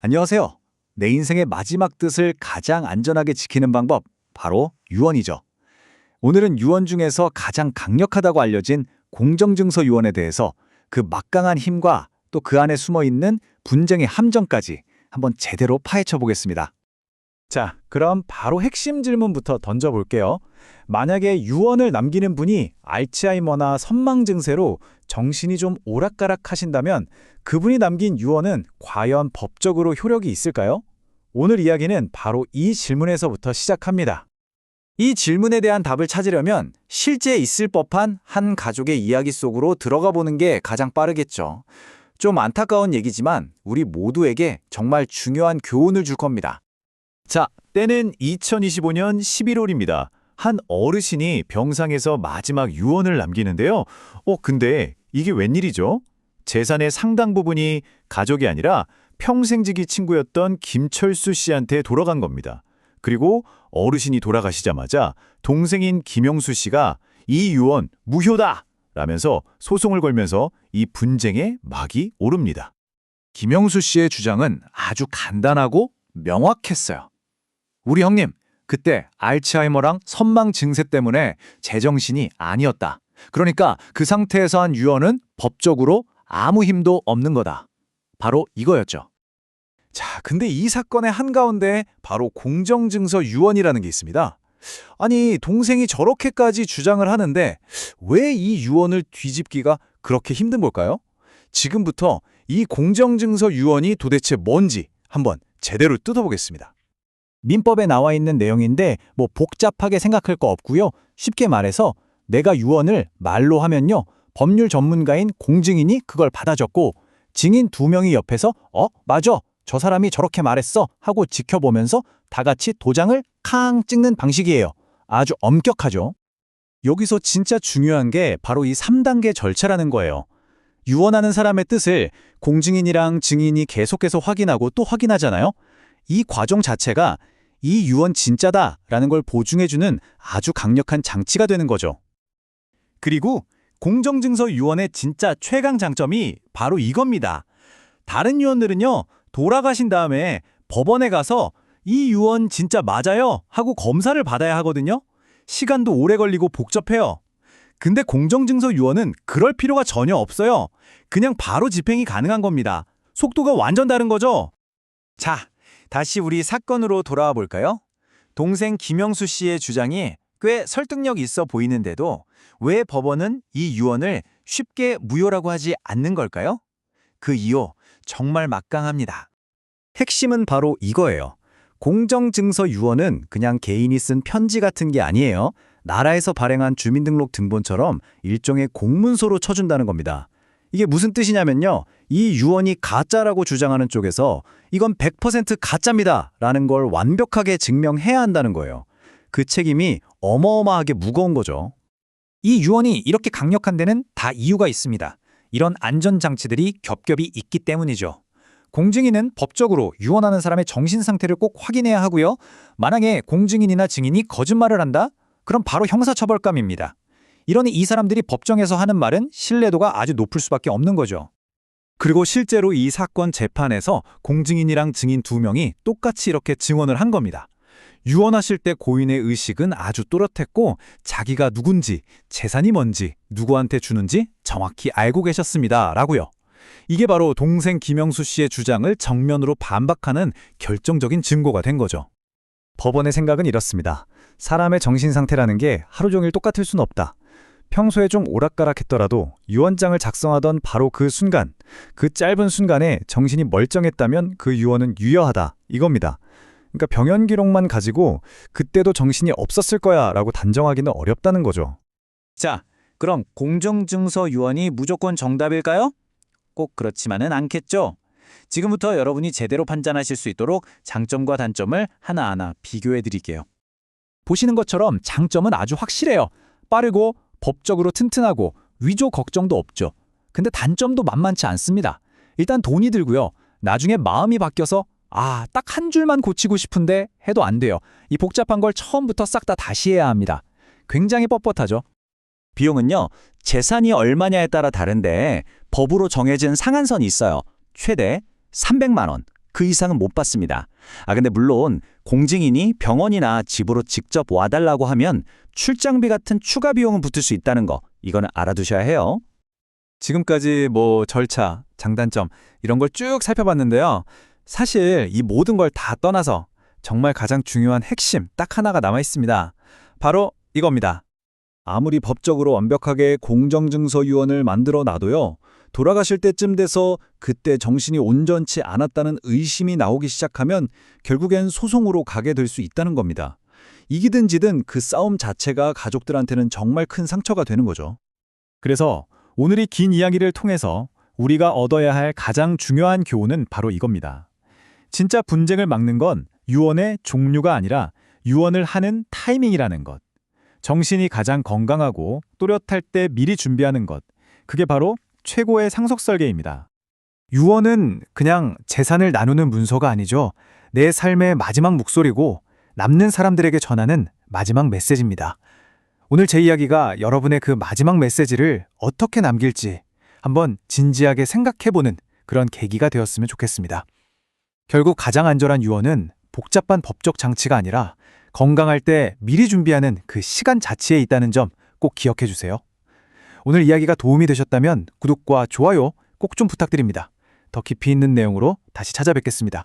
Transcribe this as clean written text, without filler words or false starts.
안녕하세요. 내 인생의 마지막 뜻을 가장 안전하게 지키는 방법, 바로 유언이죠. 오늘은 유언 중에서 가장 강력하다고 알려진 공정증서 유언에 대해서 그 막강한 힘과 또 그 안에 숨어 있는 분쟁의 함정까지 한번 제대로 파헤쳐 보겠습니다. 자, 그럼 바로 핵심 질문부터 던져볼게요. 만약에 유언을 남기는 분이 알츠하이머나 선망 증세로 정신이 좀 오락가락 하신다면 그분이 남긴 유언은 과연 법적으로 효력이 있을까요? 오늘 이야기는 바로 이 질문에서부터 시작합니다. 이 질문에 대한 답을 찾으려면 실제 있을 법한 한 가족의 이야기 속으로 들어가 보는 게 가장 빠르겠죠. 좀 안타까운 얘기지만 우리 모두에게 정말 중요한 교훈을 줄 겁니다. 자, 때는 2025년 11월입니다. 한 어르신이 병상에서 마지막 유언을 남기는데요. 근데 이게 웬일이죠? 재산의 상당 부분이 가족이 아니라 평생지기 친구였던 김철수 씨한테 돌아간 겁니다. 그리고 어르신이 돌아가시자마자 동생인 김영수 씨가 이 유언 무효다! 라면서 소송을 걸면서 이 분쟁에 막이 오릅니다. 김영수 씨의 주장은 아주 간단하고 명확했어요. 우리 형님, 그때 알츠하이머랑 선망 증세 때문에 제정신이 아니었다. 그러니까 그 상태에서 한 유언은 법적으로 아무 힘도 없는 거다. 바로 이거였죠. 자, 근데 이 사건의 한가운데 바로 공정증서 유언이라는 게 있습니다. 아니, 동생이 저렇게까지 주장을 하는데 왜 이 유언을 뒤집기가 그렇게 힘든 걸까요? 지금부터 이 공정증서 유언이 도대체 뭔지 한번 제대로 뜯어보겠습니다. 민법에 나와 있는 내용인데 복잡하게 생각할 거 없고요. 쉽게 말해서 내가 유언을 말로 하면요. 법률 전문가인 공증인이 그걸 받아 적고 증인 2명이 옆에서 맞아. 저 사람이 저렇게 말했어 하고 지켜보면서 다 같이 도장을 캉 찍는 방식이에요. 아주 엄격하죠. 여기서 진짜 중요한 게 바로 이 3단계 절차라는 거예요. 유언하는 사람의 뜻을 공증인이랑 증인이 계속해서 확인하고 또 확인하잖아요. 이 과정 자체가 이 유언 진짜다라는 걸 보증해주는 아주 강력한 장치가 되는 거죠. 그리고 공정증서 유언의 진짜 최강 장점이 바로 이겁니다. 다른 유언들은요, 돌아가신 다음에 법원에 가서 이 유언 진짜 맞아요 하고 검사를 받아야 하거든요. 시간도 오래 걸리고 복잡해요. 근데 공정증서 유언은 그럴 필요가 전혀 없어요. 그냥 바로 집행이 가능한 겁니다. 속도가 완전 다른 거죠. 자, 다시 우리 사건으로 돌아와 볼까요? 동생 김영수 씨의 주장이 꽤 설득력 있어 보이는데도 왜 법원은 이 유언을 쉽게 무효라고 하지 않는 걸까요? 그 이유 정말 막강합니다. 핵심은 바로 이거예요. 공정증서 유언은 그냥 개인이 쓴 편지 같은 게 아니에요. 나라에서 발행한 주민등록 등본처럼 일종의 공문서로 쳐준다는 겁니다. 이게 무슨 뜻이냐면요. 이 유언이 가짜라고 주장하는 쪽에서 이건 100% 가짜입니다 라는 걸 완벽하게 증명해야 한다는 거예요. 그 책임이 어마어마하게 무거운 거죠. 이 유언이 이렇게 강력한 데는 다 이유가 있습니다. 이런 안전장치들이 겹겹이 있기 때문이죠. 공증인은 법적으로 유언하는 사람의 정신 상태를 꼭 확인해야 하고요. 만약에 공증인이나 증인이 거짓말을 한다? 그럼 바로 형사처벌감입니다. 이러니 이 사람들이 법정에서 하는 말은 신뢰도가 아주 높을 수밖에 없는 거죠. 그리고 실제로 이 사건 재판에서 공증인이랑 증인 2명이 똑같이 이렇게 증언을 한 겁니다. 유언하실 때 고인의 의식은 아주 또렷했고 자기가 누군지, 재산이 뭔지, 누구한테 주는지 정확히 알고 계셨습니다. 라고요. 이게 바로 동생 김영수 씨의 주장을 정면으로 반박하는 결정적인 증거가 된 거죠. 법원의 생각은 이렇습니다. 사람의 정신 상태라는 게 하루 종일 똑같을 수는 없다. 평소에 좀 오락가락했더라도 유언장을 작성하던 바로 그 순간, 그 짧은 순간에 정신이 멀쩡했다면 그 유언은 유효하다. 이겁니다. 그러니까 병연 기록만 가지고 그때도 정신이 없었을 거야 라고 단정하기는 어렵다는 거죠. 자, 그럼 공정증서 유언이 무조건 정답일까요? 꼭 그렇지만은 않겠죠. 지금부터 여러분이 제대로 판단하실 수 있도록 장점과 단점을 하나하나 비교해 드릴게요. 보시는 것처럼 장점은 아주 확실해요. 빠르고 법적으로 튼튼하고 위조 걱정도 없죠. 근데 단점도 만만치 않습니다. 일단 돈이 들고요. 나중에 마음이 바뀌어서 딱 한 줄만 고치고 싶은데 해도 안 돼요. 이 복잡한 걸 처음부터 싹 다 다시 해야 합니다. 굉장히 뻣뻣하죠. 비용은요, 재산이 얼마냐에 따라 다른데 법으로 정해진 상한선이 있어요. 최대 300만 원. 그 이상은 못 받습니다. 근데 물론 공증인이 병원이나 집으로 직접 와달라고 하면 출장비 같은 추가 비용은 붙을 수 있다는 거, 이거는 알아두셔야 해요. 지금까지 절차, 장단점 이런 걸 쭉 살펴봤는데요. 사실 이 모든 걸 다 떠나서 정말 가장 중요한 핵심 딱 하나가 남아 있습니다. 바로 이겁니다. 아무리 법적으로 완벽하게 공정증서 유언을 만들어 놔도요. 돌아가실 때쯤 돼서 그때 정신이 온전치 않았다는 의심이 나오기 시작하면 결국엔 소송으로 가게 될 수 있다는 겁니다. 이기든 지든 그 싸움 자체가 가족들한테는 정말 큰 상처가 되는 거죠. 그래서 오늘 이 긴 이야기를 통해서 우리가 얻어야 할 가장 중요한 교훈은 바로 이겁니다. 진짜 분쟁을 막는 건 유언의 종류가 아니라 유언을 하는 타이밍이라는 것. 정신이 가장 건강하고 또렷할 때 미리 준비하는 것. 그게 바로 최고의 상속 설계입니다. 유언은 그냥 재산을 나누는 문서가 아니죠. 내 삶의 마지막 목소리고 남는 사람들에게 전하는 마지막 메시지입니다. 오늘 제 이야기가 여러분의 그 마지막 메시지를 어떻게 남길지 한번 진지하게 생각해보는 그런 계기가 되었으면 좋겠습니다. 결국 가장 안전한 유언은 복잡한 법적 장치가 아니라 건강할 때 미리 준비하는 그 시간 자체에 있다는 점 꼭 기억해 주세요. 오늘 이야기가 도움이 되셨다면 구독과 좋아요 꼭 좀 부탁드립니다. 더 깊이 있는 내용으로 다시 찾아뵙겠습니다.